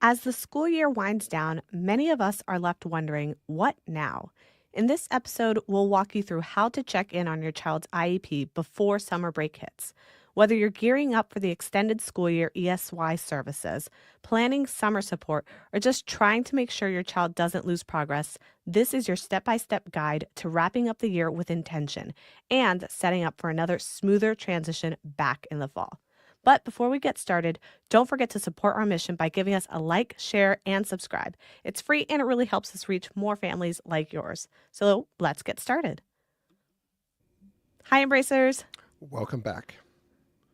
As the school year winds down, many of us are left wondering, what now? In this episode, we'll walk you through how to check in on your child's IEP before summer break hits. Whether you're gearing up for the extended school year ESY services, planning summer support, or just trying to make sure your child doesn't lose progress, this is your step by step guide to wrapping up the year with intention and setting up for another smoother transition back in the fall. But before we get started, don't forget to support our mission by giving us a like, share, and subscribe. It's free and it really helps us reach more families like yours. So let's get started. Hi, Embracers. Welcome back.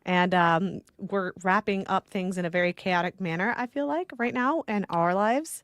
And we're wrapping up things in a very chaotic manner, I feel like, right now in our lives.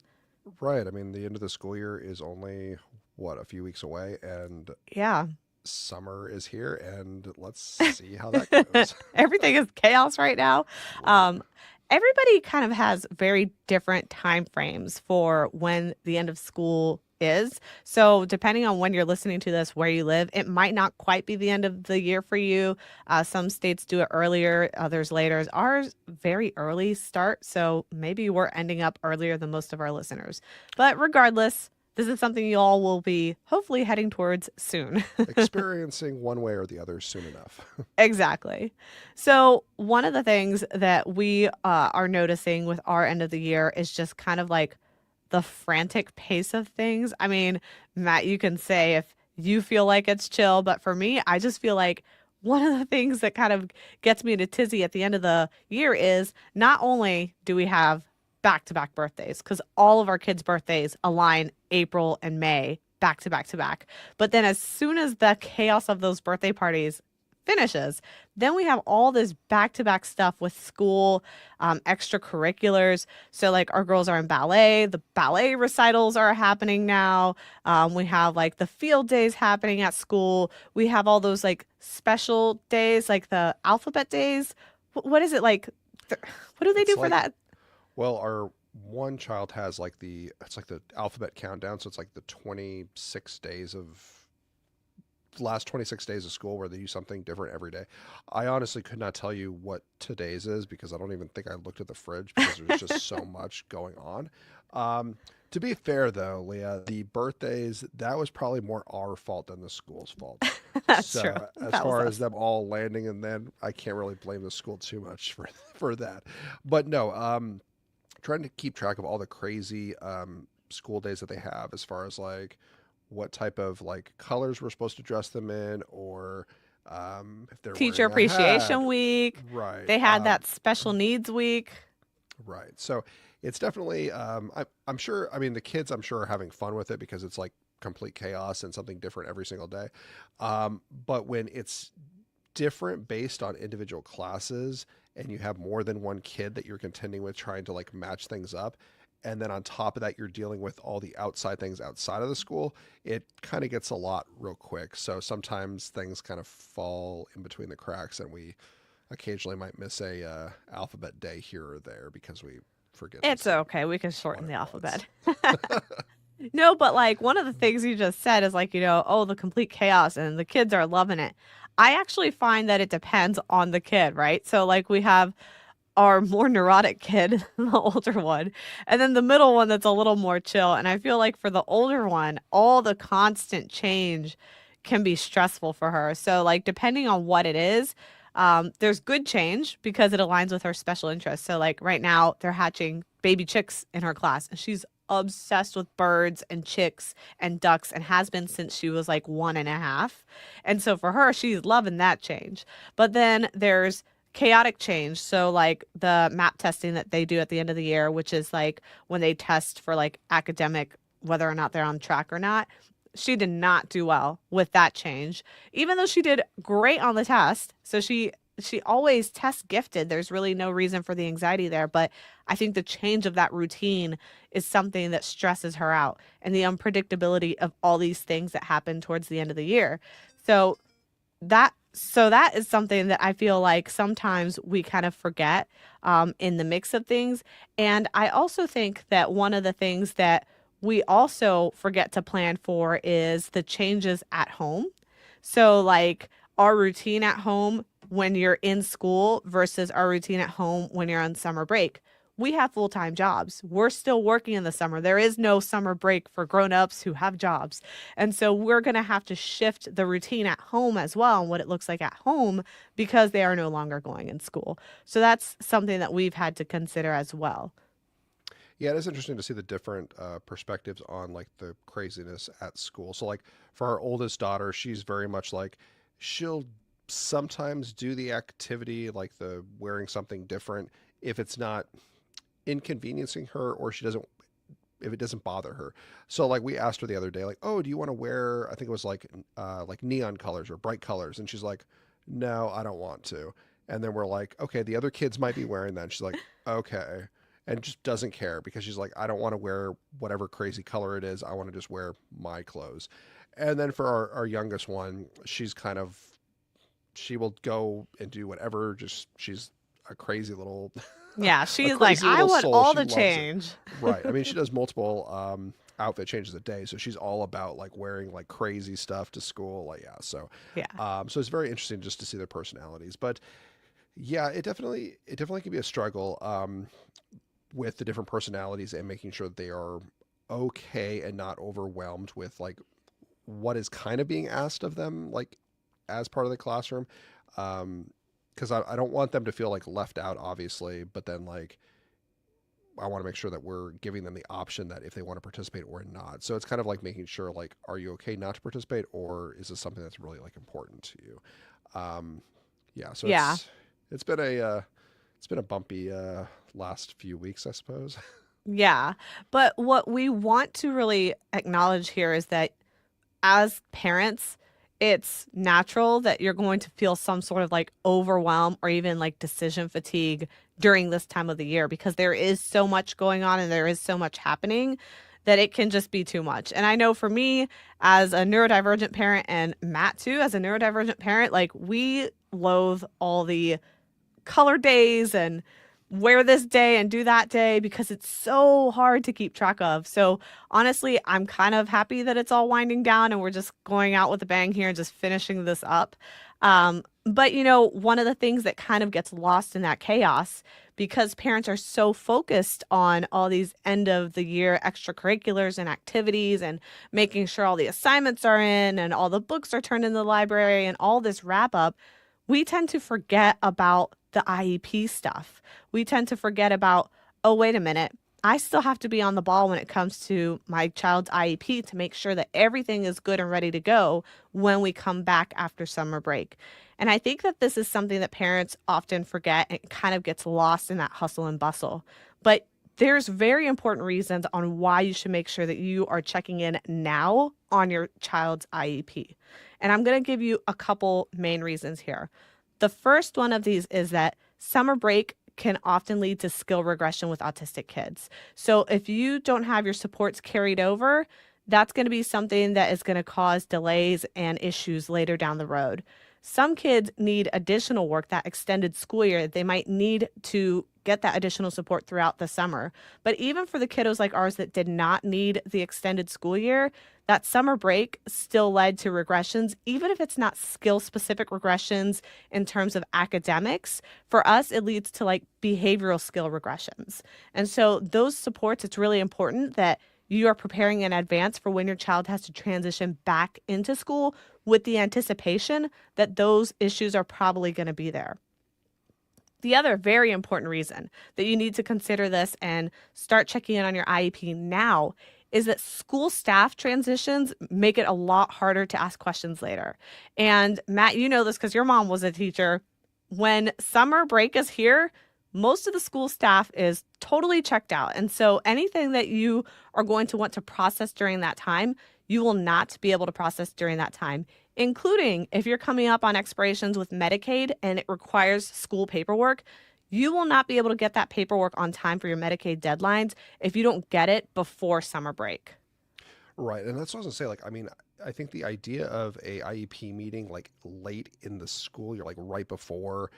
Right. I mean, the end of the school year is only, a few weeks away, and Yeah. summer is here, and let's see how that goes. Everything is chaos right now. Um, Everybody kind of has very different time frames for when the end of school is. So depending on when you're listening to this, where you live, it might not quite be the end of the year for you. Some states do it earlier, others later. Ours very early start, so maybe we're ending up earlier than most of our listeners. But regardless, this is something you all will be hopefully heading towards soon. Experiencing one way or the other soon enough. Exactly. So one of the things that we are noticing with our end of the year is just kind of like the frantic pace of things. I mean, Matt, you can say if you feel like it's chill, but for me, I just feel like one of the things that kind of gets me to tizzy at the end of the year is not only do we have back to back birthdays, because all of our kids' birthdays align April and May back to back to back. But then as soon as the chaos of those birthday parties finishes, then we have all this back-to-back stuff with school, extracurriculars. So like our girls are in ballet, the ballet recitals are happening now. We have like the field days happening at school. We have all those like special days, like the alphabet days. What is it like? What do they It's do for like, that? our one child has it's like the alphabet countdown, so it's like the 26 days of last 26 days of school where they do something different every day. I honestly could not tell you what today's is because I don't even think I looked at the fridge because there's just so much going on. To be fair though, Leah, the birthdays, that was probably more our fault than the school's fault. That's true. So as That was far as us. them all landing, and then I can't really blame the school too much for that. But no, trying to keep track of all the crazy school days that they have as far as like what type of like colors we're supposed to dress them in, or if they're Teacher wearing a hat. Appreciation Week. Right. They had that Special Needs Week. Right. So it's definitely, I'm sure, I mean, the kids, I'm sure, are having fun with it because it's like complete chaos and something different every single day. But when it's different based on individual classes and you have more than one kid that you're contending with trying to like match things up, and then on top of that you're dealing with all the outside things outside of the school, it kind of gets a lot real quick. So sometimes things kind of fall in between the cracks, and we occasionally might miss a alphabet day here or there because we forget to It's say okay. We can what shorten it the was. alphabet. No, but like one of the things you just said is like, oh, the complete chaos and the kids are loving it. I actually find that it depends on the kid, right? So like we have our more neurotic kid, the older one, and then the middle one that's a little more chill. And I feel like for the older one, all the constant change can be stressful for her. So like depending on what it is, there's good change because it aligns with her special interests. So like right now they're hatching baby chicks in her class and she's obsessed with birds and chicks and ducks and has been since she was like 1.5. And so for her, she's loving that change. But then there's chaotic change. So like the map testing that they do at the end of the year, which is like when they test for like academic, whether or not they're on track or not. She did not do well with that change, even though she did great on the test. So she always test gifted. There's really no reason for the anxiety there, but I think the change of that routine is something that stresses her out, and the unpredictability of all these things that happen towards the end of the year. So that is something that I feel like sometimes we kind of forget in the mix of things. And I also think that one of the things that we also forget to plan for is the changes at home. So like our routine at home when you're in school versus our routine at home when you're on summer break. we have full-time jobs. We're still working in the summer. There is no summer break for grown-ups who have jobs. And so we're going to have to shift the routine at home as well and what it looks like at home because they are no longer going in school. So that's something that we've had to consider as well. Yeah, it is interesting to see the different perspectives on like the craziness at school. So like for our oldest daughter, she's very much like she'll sometimes do the activity like the wearing something different if it's not inconveniencing her or she doesn't if it doesn't bother her. So like we asked her the other day like, "Oh, do you want to wear I think it was like neon colors or bright colors?" And she's like, "No, I don't want to." And then we're like, "Okay, the other kids might be wearing that." And she's like, "Okay." And just doesn't care because she's like, "I don't want to wear whatever crazy color it is. I want to just wear my clothes." And then for our youngest one, she's kind of she will go and do whatever, just she's a crazy little Yeah, a she's like, crazy I little want soul. all She the loves it. change. Right. I mean, she does multiple outfit changes a day, so she's all about like wearing like crazy stuff to school. Like yeah, Yeah. so it's very interesting just to see their personalities. But yeah, it definitely can be a struggle with the different personalities and making sure that they are okay and not overwhelmed with like what is kind of being asked of them, like as part of the classroom. Because I don't want them to feel like left out, obviously, but then like I want to make sure that we're giving them the option that if they want to participate or not. So it's kind of like making sure like, are you okay not to participate, or is this something that's really like important to you? Um, yeah. So Yeah. it's been a bumpy last few weeks, I suppose. Yeah. But what we want to really acknowledge here is that as parents, it's natural that you're going to feel some sort of like overwhelm or even like decision fatigue during this time of the year because there is so much going on and there is so much happening that it can just be too much. And I know for me as a neurodivergent parent and Matt too as a neurodivergent parent, like we loathe all the color days and wear this day and do that day because it's so hard to keep track of. So honestly, I'm kind of happy that it's all winding down and we're just going out with a bang here and just finishing this up. But one of the things that kind of gets lost in that chaos because parents are so focused on all these end of the year extracurriculars and activities and making sure all the assignments are in and all the books are turned in the library and all this wrap up, we tend to forget about the IEP stuff. We tend to forget about, oh, wait a minute. I still have to be on the ball when it comes to my child's IEP to make sure that everything is good and ready to go when we come back after summer break. And I think that this is something that parents often forget and kind of gets lost in that hustle and bustle. But there's very important reasons on why you should make sure that you are checking in now on your child's IEP. And I'm going to give you a couple main reasons here. The first one of these is that summer break can often lead to skill regression with autistic kids. So if you don't have your supports carried over, that's going to be something that is going to cause delays and issues later down the road. Some kids need additional work that extended school year. They might need to get that additional support throughout the summer. But even for the kiddos like ours that did not need the extended school year, that summer break still led to regressions, even if it's not skill specific regressions in terms of academics. For us, it leads to like behavioral skill regressions. And so, those supports, it's really important that you are preparing in advance for when your child has to transition back into school with the anticipation that those issues are probably going to be there. The other very important reason that you need to consider this and start checking in on your IEP now is that school staff transitions make it a lot harder to ask questions later. And Matt, you know this because your mom was a teacher. When summer break is here, most of the school staff is totally checked out. And so anything that you are going to want to process during that time, you will not be able to process during that time, including if you're coming up on expirations with Medicaid and it requires school paperwork. You will not be able to get that paperwork on time for your Medicaid deadlines if you don't get it before summer break. Right, and that's what I was gonna say. Like, I mean, I think the idea of a IEP meeting like late in the school, you're like right before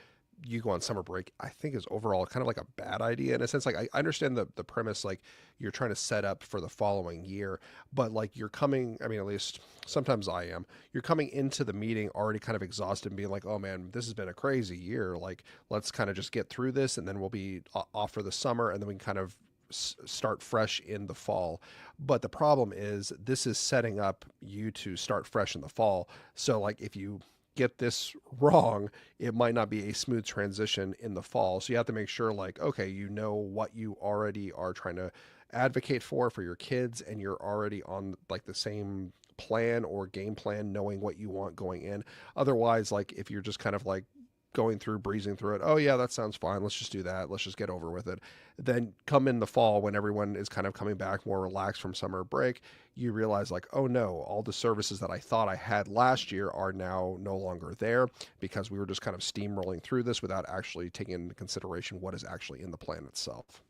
you go on summer break, I think is overall kind of like a bad idea in a sense. Like I understand the premise, like you're trying to set up for the following year, but like you're coming, I mean, at least sometimes I am, you're coming into the meeting already kind of exhausted and being like, oh man, this has been a crazy year. Like, let's kind of just get through this and then we'll be off for the summer and then we can kind of start fresh in the fall. But the problem is this is setting up you to start fresh in the fall. So like if you get this wrong, it might not be a smooth transition in the fall. So you have to make sure like, okay, you know what you already are trying to advocate for your kids, and you're already on like the same plan or game plan, knowing what you want going in. Otherwise, like if you're just kind of like going through, breezing through it, oh yeah, that sounds fine, let's just do that, let's just get over with it. Then come in the fall when everyone is kind of coming back more relaxed from summer break, you realize like, oh no, all the services that I thought I had last year are now no longer there because we were just kind of steamrolling through this without actually taking into consideration what is actually in the plan itself.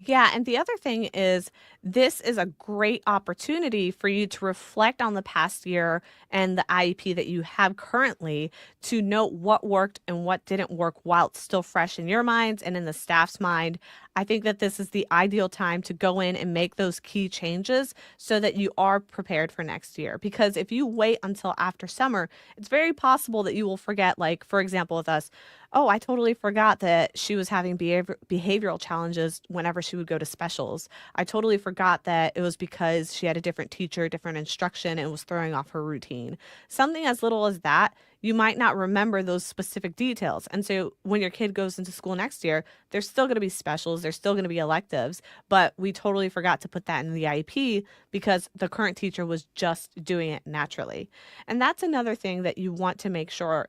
Yeah, and the other thing is this is a great opportunity for you to reflect on the past year and the IEP that you have currently to note what worked and what didn't work while it's still fresh in your minds and in the staff's mind. I think that this is the ideal time to go in and make those key changes so that you are prepared for next year. Because if you wait until after summer, it's very possible that you will forget, like, for example, with us, oh, I totally forgot that she was having behavioral challenges whenever she would go to specials. I totally forgot that it was because she had a different teacher, different instruction, and was throwing off her routine. Something as little as that, you might not remember those specific details. And so when your kid goes into school next year, there's still going to be specials, there's still going to be electives, but we totally forgot to put that in the IEP because the current teacher was just doing it naturally. And that's another thing that you want to make sure.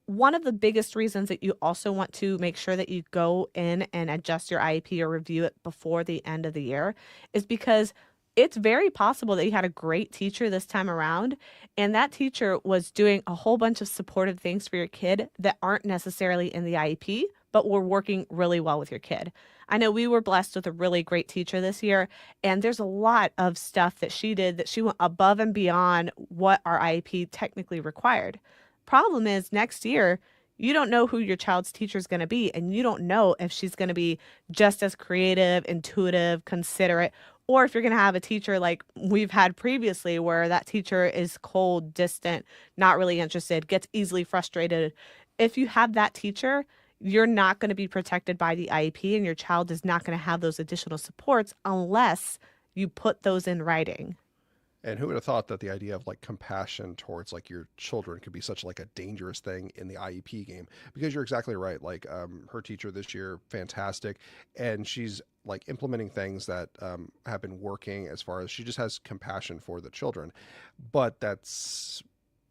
One of the biggest reasons that you also want to make sure that you go in and adjust your IEP or review it before the end of the year is because it's very possible that you had a great teacher this time around, and that teacher was doing a whole bunch of supportive things for your kid that aren't necessarily in the IEP, but were working really well with your kid. I know we were blessed with a really great teacher this year, and there's a lot of stuff that she did that she went above and beyond what our IEP technically required. Problem is, next year, you don't know who your child's teacher is going to be, and you don't know if she's going to be just as creative, intuitive, considerate, or if you're going to have a teacher like we've had previously, where that teacher is cold, distant, not really interested, gets easily frustrated. If you have that teacher, you're not going to be protected by the IEP, and your child is not going to have those additional supports unless you put those in writing. And who would have thought that the idea of like compassion towards like your children could be such like a dangerous thing in the IEP game? Because you're exactly right. Like her teacher this year, fantastic, and she's like implementing things that have been working as far as she just has compassion for the children. But that's,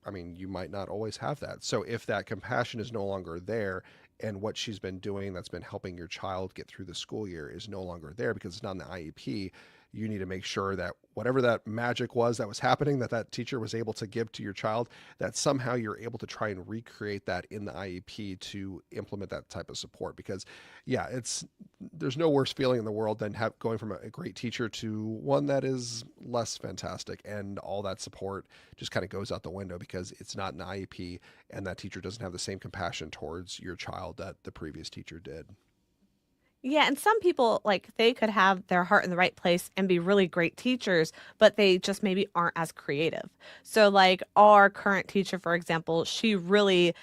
I mean, you might not always have that. So if that compassion is no longer there, and what she's been doing that's been helping your child get through the school year is no longer there because it's not in the IEP, you need to make sure that whatever that magic was that was happening that that teacher was able to give to your child, that somehow you're able to try and recreate that in the IEP to implement that type of support. Because yeah, it's, there's no worse feeling in the world than going from a great teacher to one that is less fantastic, and all that support just kind of goes out the window because it's not an IEP and that teacher doesn't have the same compassion towards your child that the previous teacher did. Yeah, and some people, like, they could have their heart in the right place and be really great teachers, but they just maybe aren't as creative. So, like, our current teacher, for example, she really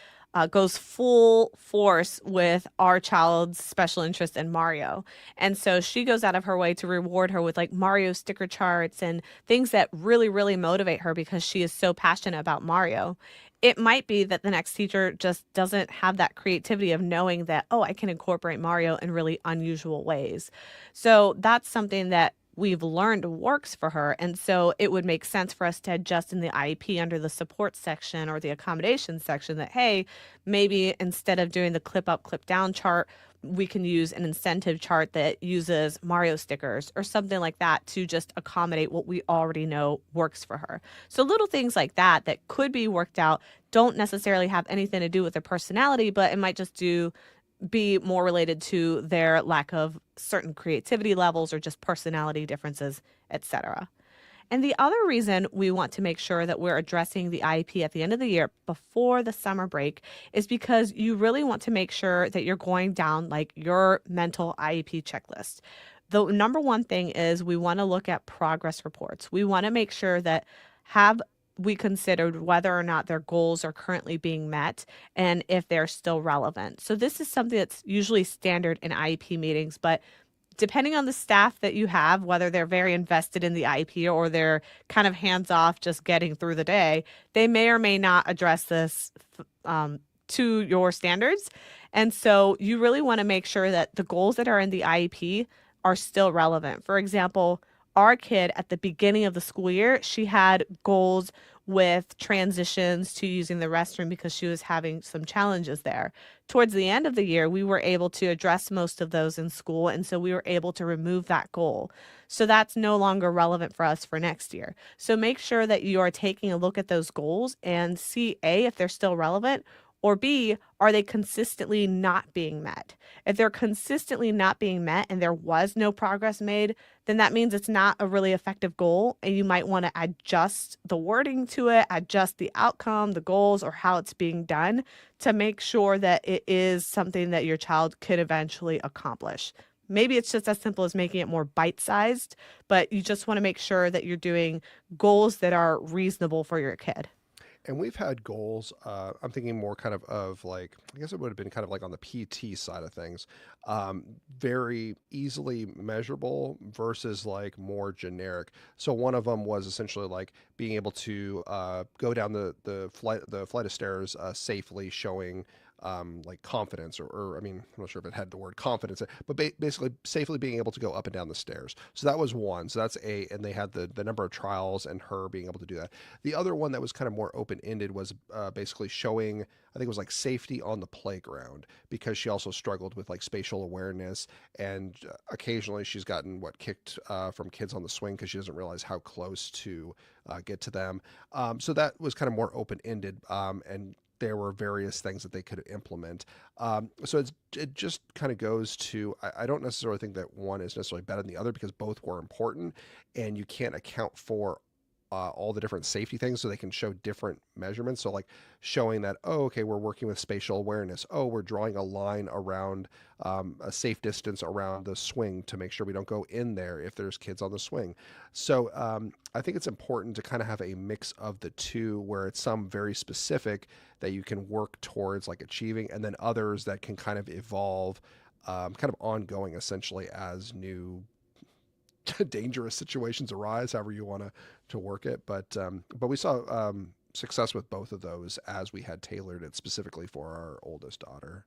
goes full force with our child's special interest in Mario. And so she goes out of her way to reward her with like Mario sticker charts and things that really, really motivate her because she is so passionate about Mario. It might be that the next teacher just doesn't have that creativity of knowing that, oh, I can incorporate Mario in really unusual ways. So that's something that we've learned works for her. And so it would make sense for us to adjust in the IEP under the support section or the accommodation section that, hey, maybe instead of doing the clip up, clip down chart, we can use an incentive chart that uses Mario stickers or something like that to just accommodate what we already know works for her. So little things like that that could be worked out don't necessarily have anything to do with their personality, but it might just be more related to their lack of certain creativity levels or just personality differences, etc. And the other reason we want to make sure that we're addressing the IEP at the end of the year before the summer break is because you really want to make sure that you're going down like your mental IEP checklist. The number one thing is we want to look at progress reports. We want to make sure that have we considered whether or not their goals are currently being met and if they're still relevant. So this is something that's usually standard in IEP meetings, but depending on the staff that you have, whether they're very invested in the IP or they're kind of hands off, just getting through the day, they may or may not address this to your standards. And so you really want to make sure that the goals that are in the IEP are still relevant. For example, our kid at the beginning of the school year, she had goals with transitions to using the restroom because she was having some challenges there. Towards the end of the year, we were able to address most of those in school. And so we were able to remove that goal. So that's no longer relevant for us for next year. So make sure that you are taking a look at those goals and see A, if they're still relevant, or B, are they consistently not being met? If they're consistently not being met and there was no progress made, then that means it's not a really effective goal. And you might want to adjust the wording to it, adjust the outcome, the goals, or how it's being done to make sure that it is something that your child could eventually accomplish. Maybe it's just as simple as making it more bite sized, but you just want to make sure that you're doing goals that are reasonable for your kid. And we've had goals. I'm thinking more kind of like, I guess it would have been kind of like on the PT side of things, very easily measurable versus like more generic. So one of them was essentially like being able to go down the flight of stairs safely, showing like confidence, or I mean, I'm not sure if it had the word confidence, but basically safely being able to go up and down the stairs. So that was one. So that's a, and they had the number of trials and her being able to do that. The other one that was kind of more open ended was basically showing, I think it was like safety on the playground, because she also struggled with like spatial awareness, and occasionally she's gotten what kicked from kids on the swing because she doesn't realize how close to get to them. So that was kind of more open ended, and there were various things that they could implement. So it just kind of goes to, I don't necessarily think that one is necessarily better than the other, because both were important, and you can't account for all the different safety things, so they can show different measurements. So like showing that, oh, okay, we're working with spatial awareness. Oh, we're drawing a line around a safe distance around the swing to make sure we don't go in there if there's kids on the swing. So I think it's important to kind of have a mix of the two, where it's some very specific that you can work towards like achieving, and then others that can kind of evolve, kind of ongoing, essentially, as new dangerous situations arise, however you want to work it. But we saw success with both of those as we had tailored it specifically for our oldest daughter.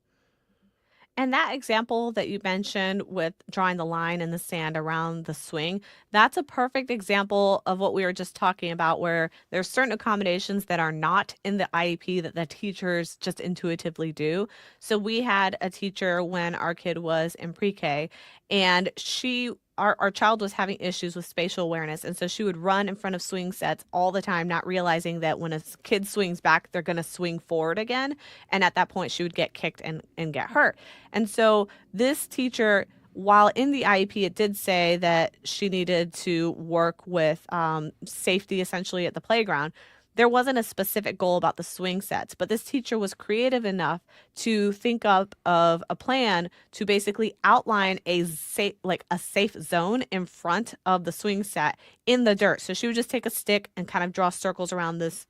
And that example that you mentioned with drawing the line in the sand around the swing, that's a perfect example of what we were just talking about, where there's certain accommodations that are not in the IEP that the teachers just intuitively do. So we had a teacher when our kid was in pre-K, and our child was having issues with spatial awareness. And so she would run in front of swing sets all the time, not realizing that when a kid swings back, they're going to swing forward again. And at that point, she would get kicked and get hurt. And so this teacher, while in the IEP, it did say that she needed to work with safety essentially at the playground. There wasn't a specific goal about the swing sets, but this teacher was creative enough to think up of a plan to basically outline a safe zone in front of the swing set in the dirt. So she would just take a stick and kind of draw circles around this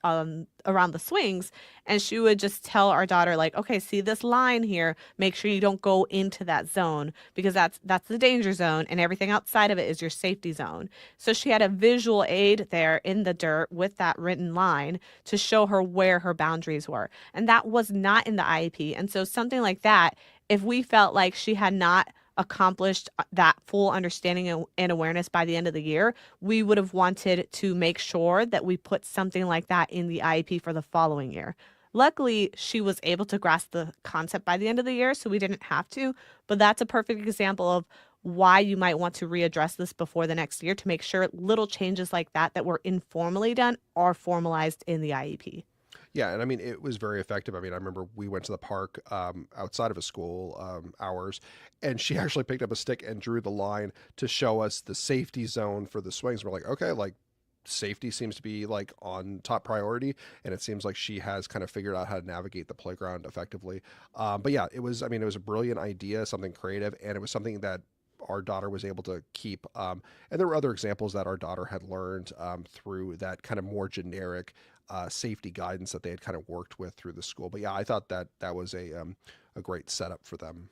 around the swings, and she would just tell our daughter, like, okay, see this line here, make sure you don't go into that zone, because that's the danger zone, and everything outside of it is your safety zone. So she had a visual aid there in the dirt with that written line to show her where her boundaries were. And that was not in the IEP. And so something like that, if we felt like she had not accomplished that full understanding and awareness by the end of the year, we would have wanted to make sure that we put something like that in the IEP for the following year. Luckily, she was able to grasp the concept by the end of the year, so we didn't have to. But that's a perfect example of why you might want to readdress this before the next year, to make sure little changes like that were informally done are formalized in the IEP. Yeah, and I mean, it was very effective. I mean, I remember we went to the park outside of a school hours, and she actually picked up a stick and drew the line to show us the safety zone for the swings. We're like, okay, like safety seems to be like on top priority, and it seems like she has kind of figured out how to navigate the playground effectively. But yeah, it was, I mean, it was a brilliant idea, something creative, and it was something that our daughter was able to keep. And there were other examples that our daughter had learned through that kind of more generic safety guidance that they had kind of worked with through the school. But yeah, I thought that that was a great setup for them.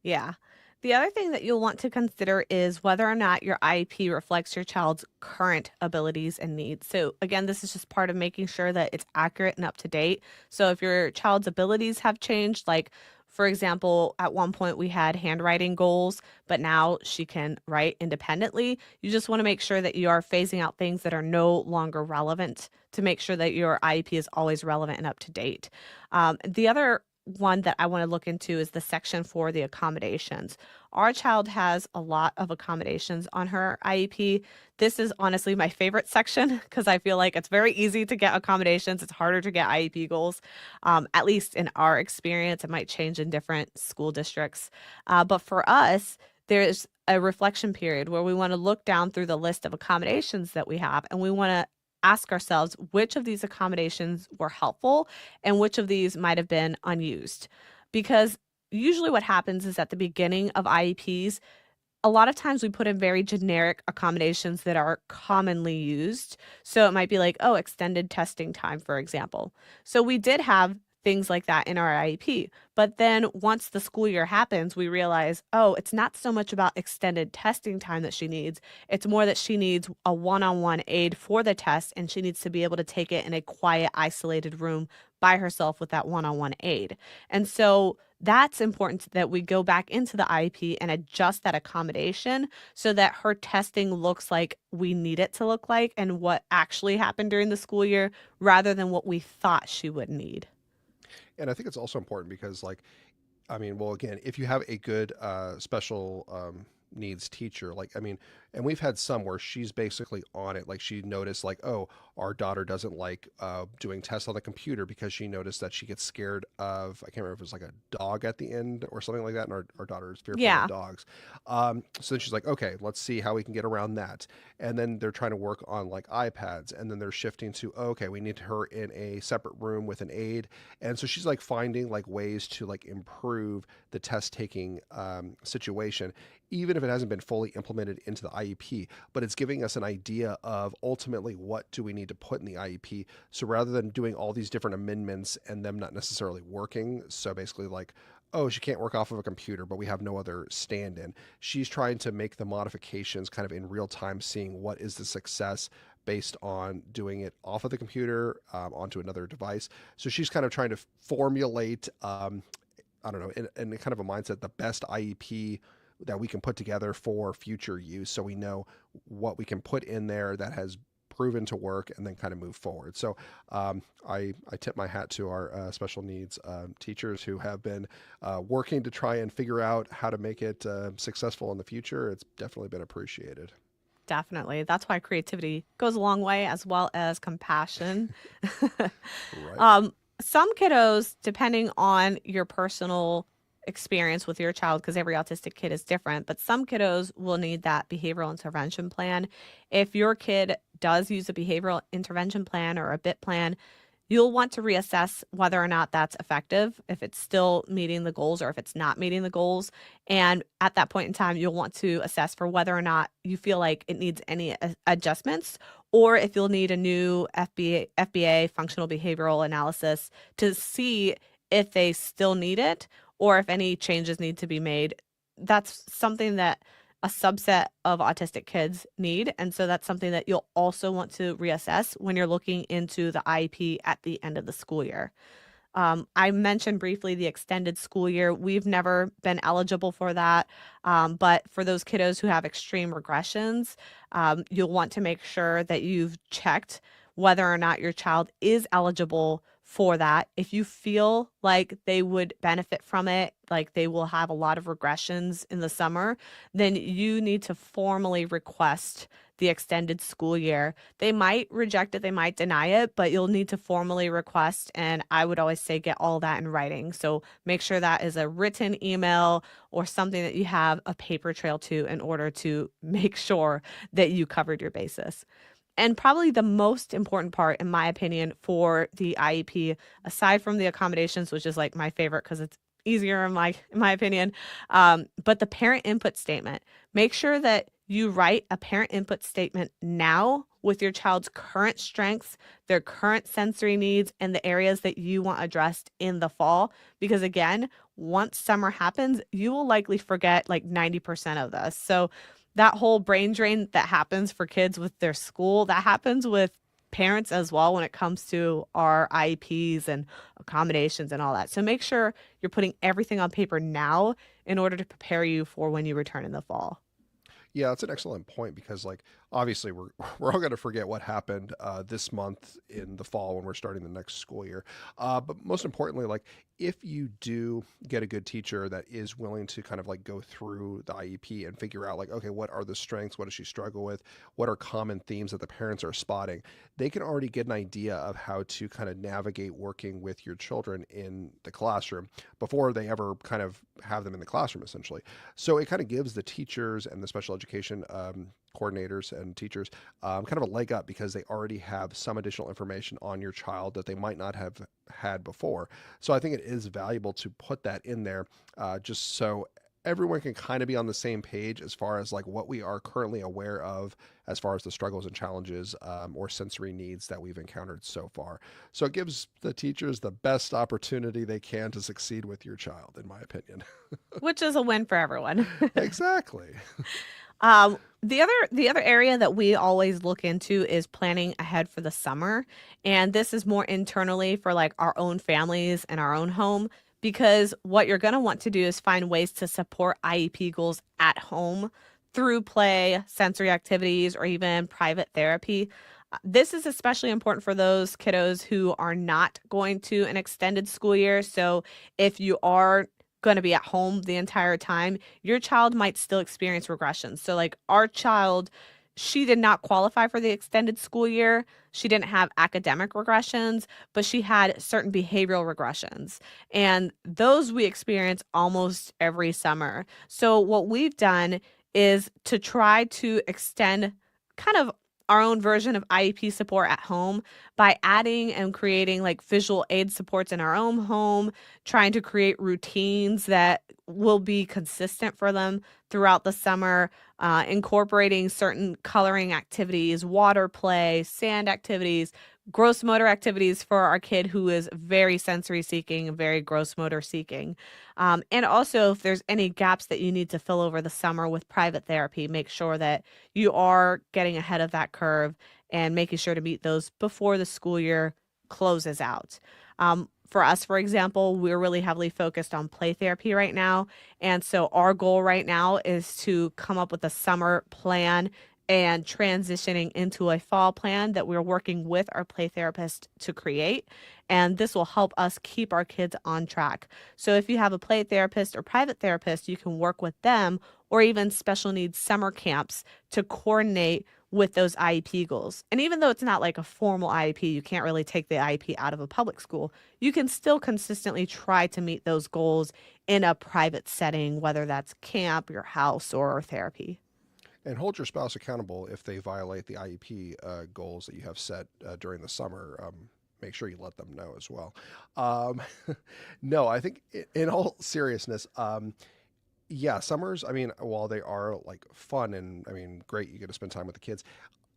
Yeah. The other thing that you'll want to consider is whether or not your IEP reflects your child's current abilities and needs. So, again, this is just part of making sure that it's accurate and up to date. So, if your child's abilities have changed, like for example, at one point we had handwriting goals, but now she can write independently. You just want to make sure that you are phasing out things that are no longer relevant to make sure that your IEP is always relevant and up to date. The other one that I want to look into is the section for the accommodations. Our child has a lot of accommodations on her IEP. This is honestly my favorite section because I feel like it's very easy to get accommodations. It's harder to get IEP goals, at least in our experience. It might change in different school districts. But for us, there's a reflection period where we want to look down through the list of accommodations that we have and we want to ask ourselves which of these accommodations were helpful and which of these might have been unused. Because usually what happens is at the beginning of IEPs, a lot of times we put in very generic accommodations that are commonly used. So it might be like, oh, extended testing time, for example. So we did have things like that in our IEP. But then once the school year happens, we realize, oh, it's not so much about extended testing time that she needs. It's more that she needs a one on one aid for the test and she needs to be able to take it in a quiet, isolated room by herself with that one on one aid. And so that's important that we go back into the IEP and adjust that accommodation so that her testing looks like we need it to look like and what actually happened during the school year rather than what we thought she would need. And I think it's also important because, like, I mean, well, again, if you have a good special needs teacher, like, I mean, and we've had some where she's basically on it. Like, she noticed, like, oh, our daughter doesn't like doing tests on the computer because she noticed that she gets scared of, I can't remember if it was like a dog at the end or something like that. And our daughter is fearful of Yeah. dogs. So then she's like, okay, let's see how we can get around that. And then they're trying to work on like iPads. And then they're shifting to, oh, okay, we need her in a separate room with an aide. And so she's like finding like ways to like improve the test taking situation, even if it hasn't been fully implemented into the IEP, but it's giving us an idea of ultimately what do we need to put in the IEP. So rather than doing all these different amendments and them not necessarily working, so basically like, oh, she can't work off of a computer, but we have no other stand in. She's trying to make the modifications kind of in real time, seeing what is the success based on doing it off of the computer onto another device. So she's kind of trying to formulate I don't know, in kind of a mindset, the best IEP that we can put together for future use so we know what we can put in there that has proven to work and then kind of move forward. So I tip my hat to our special needs teachers who have been working to try and figure out how to make it successful in the future. It's definitely been appreciated. Definitely. That's why creativity goes a long way as well as compassion. Right. um, some kiddos, depending on your personal experience with your child, because every autistic kid is different, but some kiddos will need that behavioral intervention plan. If your kid does use a behavioral intervention plan or a BIT plan, you'll want to reassess whether or not that's effective, if it's still meeting the goals or if it's not meeting the goals. And at that point in time, you'll want to assess for whether or not you feel like it needs any adjustments or if you'll need a new FBA, functional behavioral analysis, to see if they still need it or if any changes need to be made. That's something that a subset of autistic kids need. And so that's something that you'll also want to reassess when you're looking into the IEP at the end of the school year. I mentioned briefly the extended school year. We've never been eligible for that. But for those kiddos who have extreme regressions, you'll want to make sure that you've checked whether or not your child is eligible for that. If you feel like they would benefit from it, like they will have a lot of regressions in the summer, then you need to formally request the extended school year. They might reject it, they might deny it, but you'll need to formally request. And I would always say get all that in writing. So make sure that is a written email or something that you have a paper trail to in order to make sure that you covered your basis. And probably the most important part, in my opinion, for the IEP, aside from the accommodations, which is like my favorite because it's easier in my opinion, but the parent input statement. Make sure that you write a parent input statement now with your child's current strengths, their current sensory needs, and the areas that you want addressed in the fall. Because again, once summer happens, you will likely forget like 90% of this. So that whole brain drain that happens for kids with their school, that happens with parents as well when it comes to our IEPs and accommodations and all that. So make sure you're putting everything on paper now in order to prepare you for when you return in the fall. Yeah, that's an excellent point because, like, obviously, we're all going to forget what happened this month in the fall when we're starting the next school year. But most importantly, like, if you do get a good teacher that is willing to kind of like go through the IEP and figure out, like, okay, what are the strengths? What does she struggle with? What are common themes that the parents are spotting? They can already get an idea of how to kind of navigate working with your children in the classroom before they ever kind of have them in the classroom, essentially. So it kind of gives the teachers and the special education coordinators and teachers kind of a leg up because they already have some additional information on your child that they might not have had before. So I think it is valuable to put that in there just so everyone can kind of be on the same page as far as like what we are currently aware of as far as the struggles and challenges or sensory needs that we've encountered so far. So it gives the teachers the best opportunity they can to succeed with your child, in my opinion. Which is a win for everyone. Exactly. The other area that we always look into is planning ahead for the summer, and this is more internally for like our own families and our own home because what you're going to want to do is find ways to support IEP goals at home through play, sensory activities, or even private therapy. This is especially important for those kiddos who are not going to an extended school year. So if you are going to be at home the entire time, your child might still experience regressions. So, like our child, she did not qualify for the extended school year. She didn't have academic regressions, but she had certain behavioral regressions. And those we experience almost every summer. So, what we've done is to try to extend kind of our own version of IEP support at home by adding and creating like visual aid supports in our own home, trying to create routines that will be consistent for them throughout the summer, incorporating certain coloring activities, water play, sand activities, gross motor activities for our kid who is very sensory seeking, very gross motor seeking. And also, if there's any gaps that you need to fill over the summer with private therapy, make sure that you are getting ahead of that curve and making sure to meet those before the school year closes out. For us, for example, we're really heavily focused on play therapy right now. And so our goal right now is to come up with a summer plan and transitioning into a fall plan that we're working with our play therapist to create. And this will help us keep our kids on track. So if you have a play therapist or private therapist, you can work with them or even special needs summer camps to coordinate with those IEP goals. And even though it's not like a formal IEP, you can't really take the IEP out of a public school, you can still consistently try to meet those goals in a private setting, whether that's camp, your house, or therapy. And hold your spouse accountable if they violate the IEP goals that you have set during the summer. Make sure you let them know as well. Um, no, I think in all seriousness, yeah, summers, I mean, while they are like fun and I mean, great, you get to spend time with the kids.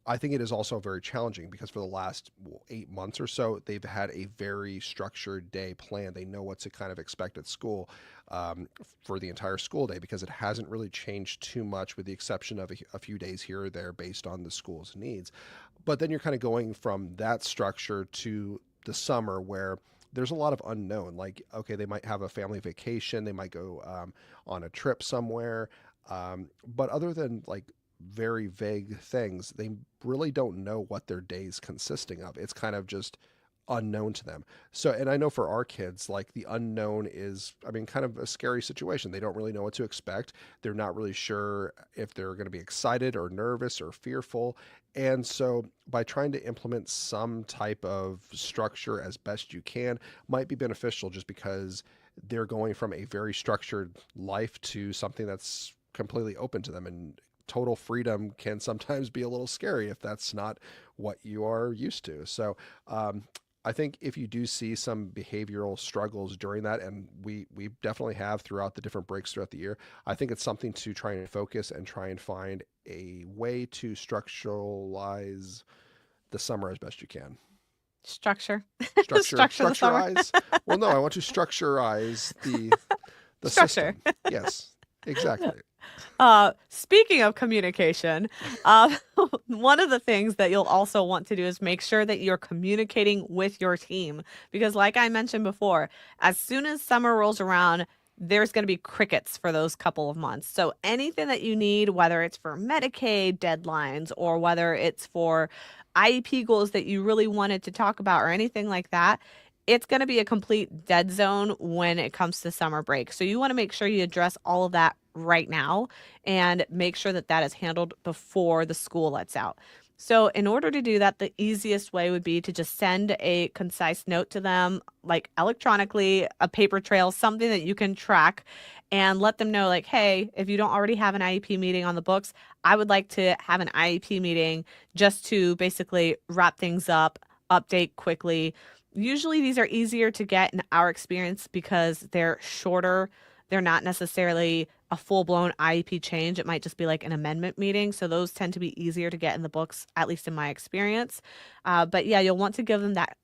I think it is also very challenging because for the last 8 months or so, they've had a very structured day planned. They know what to kind of expect at school for the entire school day because it hasn't really changed too much, with the exception of a few days here or there based on the school's needs. But then you're kind of going from that structure to the summer where there's a lot of unknown. Like, okay, they might have a family vacation, they might go on a trip somewhere. But other than like very vague things, they really don't know what their day's consisting of. It's kind of just unknown to them. So, and I know for our kids, like the unknown is, I mean, kind of a scary situation. They don't really know what to expect. They're not really sure if they're going to be excited or nervous or fearful. And so, by trying to implement some type of structure as best you can, might be beneficial just because they're going from a very structured life to something that's completely open to them and total freedom can sometimes be a little scary if that's not what you are used to. So, I think if you do see some behavioral struggles during that, and we definitely have throughout the different breaks throughout the year, I think it's something to try and focus and try and find a way to structuralize the summer as best you can. Structure. Structure the summer. Structurize. Well, no, I want to structurize the Structure. system. Yes, exactly. Speaking of communication, one of the things that you'll also want to do is make sure that you're communicating with your team. Because, like I mentioned before, as soon as summer rolls around, there's going to be crickets for those couple of months. So, anything that you need, whether it's for Medicaid deadlines or whether it's for IEP goals that you really wanted to talk about or anything like that, it's going to be a complete dead zone when it comes to summer break. So you want to make sure you address all of that right now and make sure that that is handled before the school lets out. So in order to do that, the easiest way would be to just send a concise note to them, like electronically, a paper trail, something that you can track, and let them know, like, hey, if you don't already have an IEP meeting on the books, I would like to have an IEP meeting just to basically wrap things up, update quickly. Usually these are easier to get in our experience because they're shorter. They're not necessarily a full-blown IEP change. It might just be like an amendment meeting. So those tend to be easier to get in the books, at least in my experience. But yeah, you'll want to give them that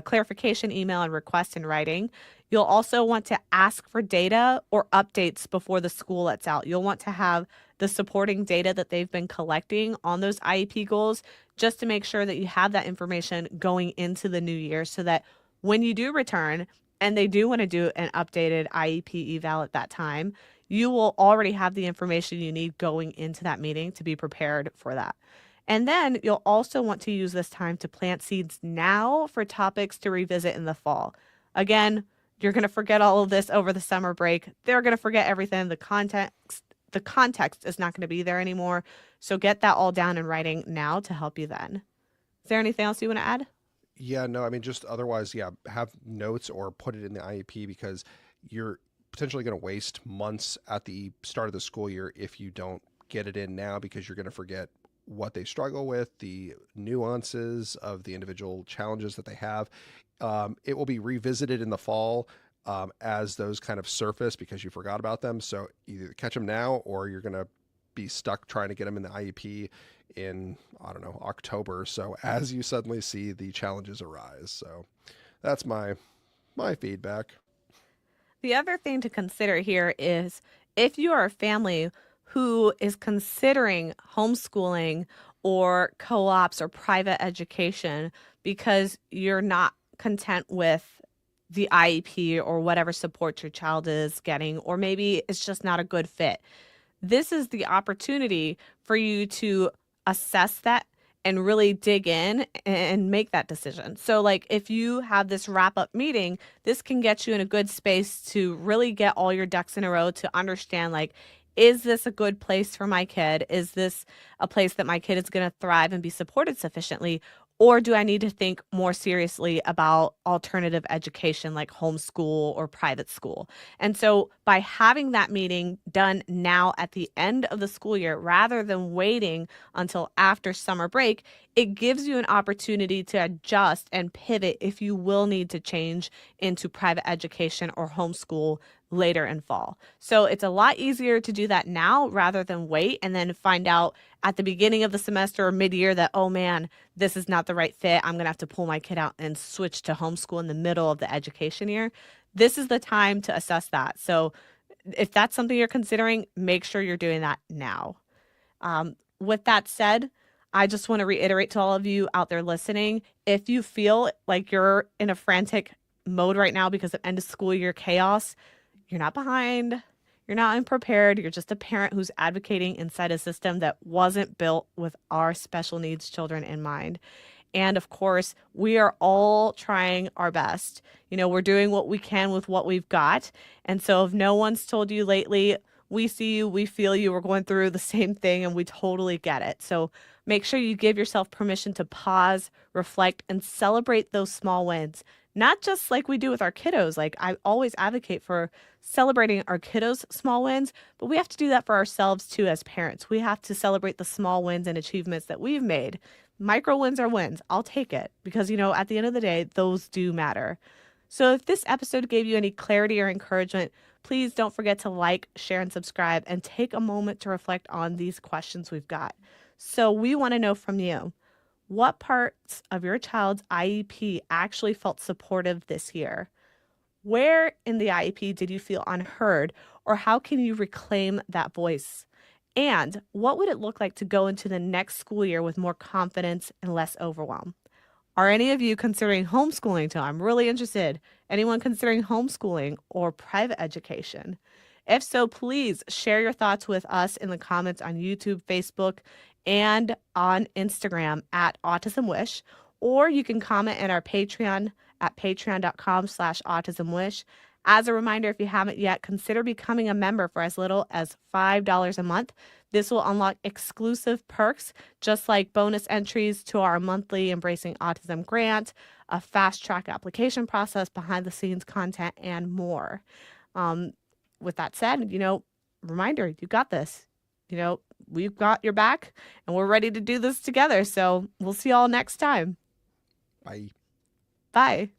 clarification email and request in writing. You'll also want to ask for data or updates before the school lets out. You'll want to have the supporting data that they've been collecting on those IEP goals just to make sure that you have that information going into the new year so that when you do return and they do want to do an updated IEP eval at that time, you will already have the information you need going into that meeting to be prepared for that. And then you'll also want to use this time to plant seeds now for topics to revisit in the fall. Again, you're going to forget all of this over the summer break. They're going to forget everything. The context is not going to be there anymore. So get that all down in writing now to help you then. Is there anything else you want to add? Yeah, no, I mean, just otherwise, yeah, have notes or put it in the IEP because you're potentially going to waste months at the start of the school year if you don't get it in now because you're going to forget what they struggle with, the nuances of the individual challenges that they have. It will be revisited in the fall as those kind of surface because you forgot about them. So either catch them now or you're going to be stuck trying to get them in the IEP in, I don't know, October. So as you suddenly see the challenges arise. So that's my feedback. The other thing to consider here is if you are a family who is considering homeschooling or co ops or private education because you're not content with the IEP or whatever support your child is getting, or maybe it's just not a good fit. This is the opportunity for you to assess that and really dig in and make that decision. So, like, if you have this wrap up meeting, this can get you in a good space to really get all your ducks in a row to understand, like, is this a good place for my kid? Is this a place that my kid is going to thrive and be supported sufficiently? Or do I need to think more seriously about alternative education like homeschool or private school? And so by having that meeting done now at the end of the school year, rather than waiting until after summer break, it gives you an opportunity to adjust and pivot if you will need to change into private education or homeschool later in fall. So it's a lot easier to do that now rather than wait and then find out at the beginning of the semester or mid-year that, oh man, this is not the right fit. I'm going to have to pull my kid out and switch to homeschool in the middle of the education year. This is the time to assess that. So if that's something you're considering, make sure you're doing that now. With that said, I just want to reiterate to all of you out there listening, if you feel like you're in a frantic mode right now because of end of school year chaos, you're not behind. You're not unprepared. You're just a parent who's advocating inside a system that wasn't built with our special needs children in mind. And of course, we are all trying our best. You know, we're doing what we can with what we've got. And so if no one's told you lately, we see you, we feel you, we're going through the same thing, and we totally get it. So make sure you give yourself permission to pause, reflect, and celebrate those small wins. not just like we do with our kiddos. Like I always advocate for celebrating our kiddos' small wins, but we have to do that for ourselves too as parents. We have to celebrate the small wins and achievements that we've made. Micro wins are wins. I'll take it because, at the end of the day, those do matter. So if this episode gave you any clarity or encouragement, please don't forget to like, share, and subscribe and take a moment to reflect on these questions we've got. So we want to know from you. What parts of your child's IEP actually felt supportive this year? Where in the IEP did you feel unheard, or how can you reclaim that voice? And what would it look like to go into the next school year with more confidence and less overwhelm? Are any of you considering homeschooling too? I'm really interested. Anyone considering homeschooling or private education? If so, please share your thoughts with us in the comments on YouTube, Facebook, and on Instagram at Autism Wish, or you can comment in our Patreon at patreon.com/autismwish. As a reminder, if you haven't yet, consider becoming a member for as little as $5 a month. This will unlock exclusive perks, just like bonus entries to our monthly Embracing Autism grant, a fast track application process, behind the scenes content, and more. Um, with that said, reminder, you got this. We've got your back and we're ready to do this together. So we'll see y'all next time. Bye. Bye.